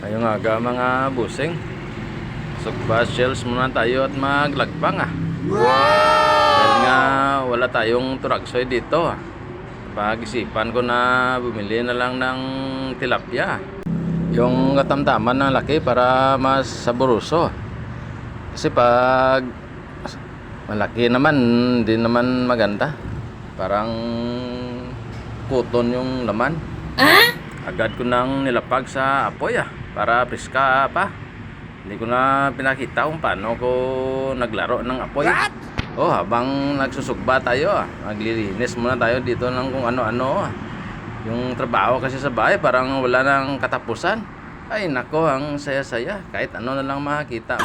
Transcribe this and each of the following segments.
Ngayong aga mga busing. Sugba shells muna tayo at maglagpang Dahil nga wala tayong turaksoy dito Pag-isipan ko na bumili na lang ng tilapia. Yung katamtaman ng laki para mas saburuso. Kasi pag malaki naman, hindi naman maganda. Parang kuton yung laman. Agad ko nang nilapag sa apoy para priska pa. Hindi ko na pinakita kung paano ko naglaro ng apoy. Habang nagsusugba tayo naglilinis muna tayo dito ng kung ano-ano Yung trabaho kasi sa bahay parang wala nang katapusan. Ay nako, ang saya-saya. Kahit ano na lang makita.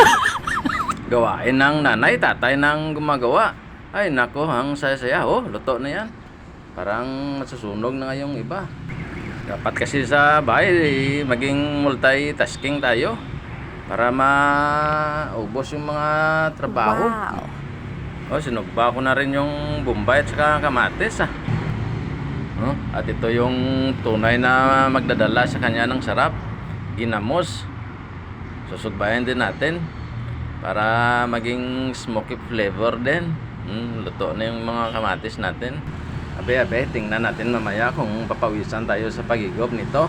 Gawain ng nanay, tatay nang gumagawa. Ay nako, ang saya-saya. Luto na yan. Parang masusunog na ngayong iba. Dapat kasi sa bahay maging multitasking tayo para maubos yung mga trabaho. Sinugba ko na rin yung bombay at saka kamatis At ito yung tunay na magdadala sa kanya ng sarap, ginamos. Susugbayan din natin para maging smoky flavor din. Luto na yung mga kamatis natin. Abe, tingnan natin mamaya kung papawisan tayo sa pagigop nito.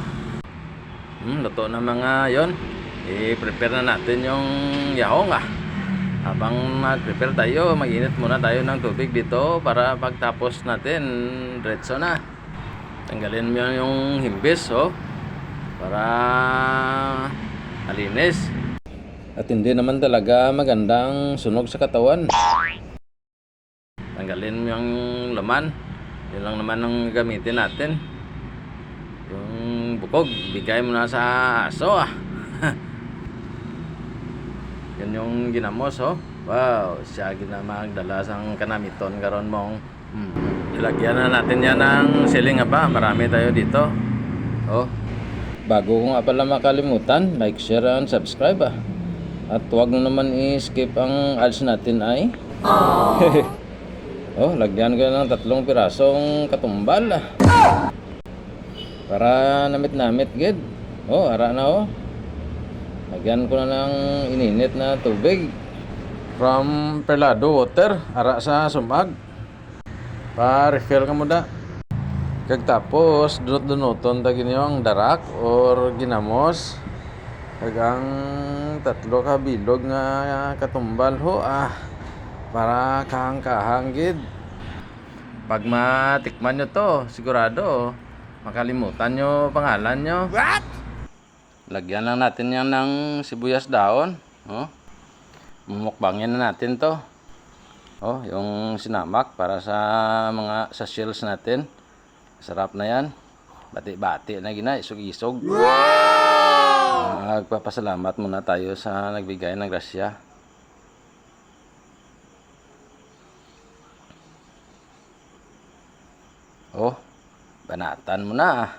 Luto na mga yon. I-prepare na natin yung yahong Habang mag-prepare tayo, mag-init muna tayo ng tubig dito para pagtapos natin, diretso na. Tanggalin mo yung himbis para malinis. At hindi naman talaga magandang sunog sa katawan. Tanggalin mo yung laman. Yun lang naman ang gamitin natin. Yung bukog, bigay mo na sa aso Yan yung ginamos Wow, siya ginamagdala sang kanamiton karon mong ilagyan na natin yan ng siling marami tayo dito. Bago ko nga pala makalimutan, like, share, and subscribe At huwag mo naman i-skip ang ads natin ay lagyan ko ng 3 pirasong katumbal para namit-namit gid. Ara na Lagyan ko na ng ininit na tubig from pelado water ara sa sumag. Pa-refill ka muna. Tapos dunot-dunoton tagin yung darak or ginamos. Kagang 3 ka bilog nga katumbal para kahang-kahang gid. Pag matikman nyo to, sigurado makalimutan nyo pangalan nyo. Lagyan lang natin yan ng sibuyas daon. Mumukbangin na natin to. Yung sinamak para sa shells natin. Sarap na yan. Bati-bati na gina, isog-isog. Magpapasalamat muna tayo sa nagbigay ng grasya. Banatan mo na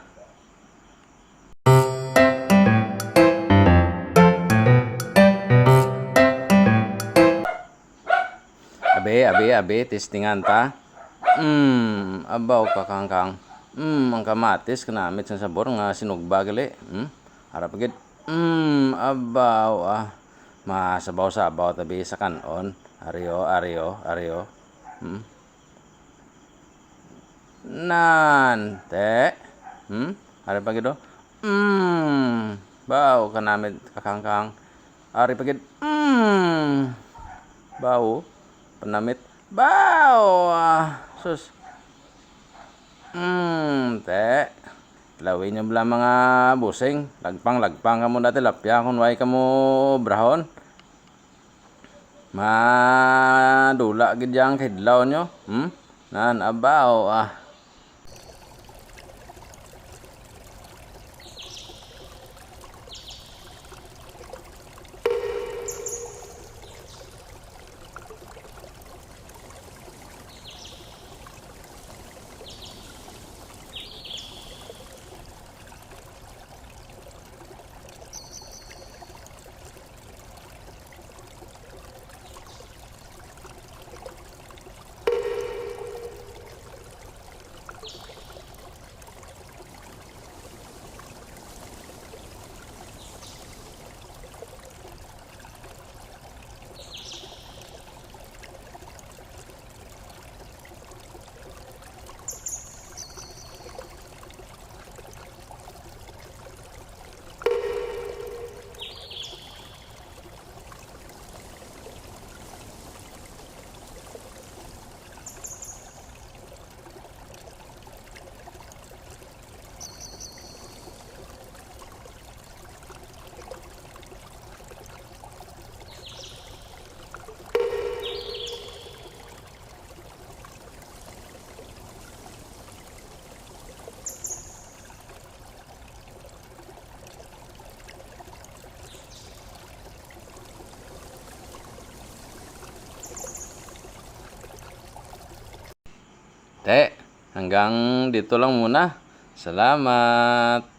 Abe, testingan ta. Abaw kakangkang. Ang kamatis kanamit sa sabor nga sinugba gali. Harap agad. Abaw masabaw-sabaw tabi sa kanon. Aryo. Nante. Harap agad baw kanamit kakangkang. Harap agad. Baw panamit sus lawin nyo bala mga busing, lagpang ka mo dati tilapia kung way ka mo brahon madula gid yang kidlaw nyo abaw Te, hanggang dito lang muna. Salamat.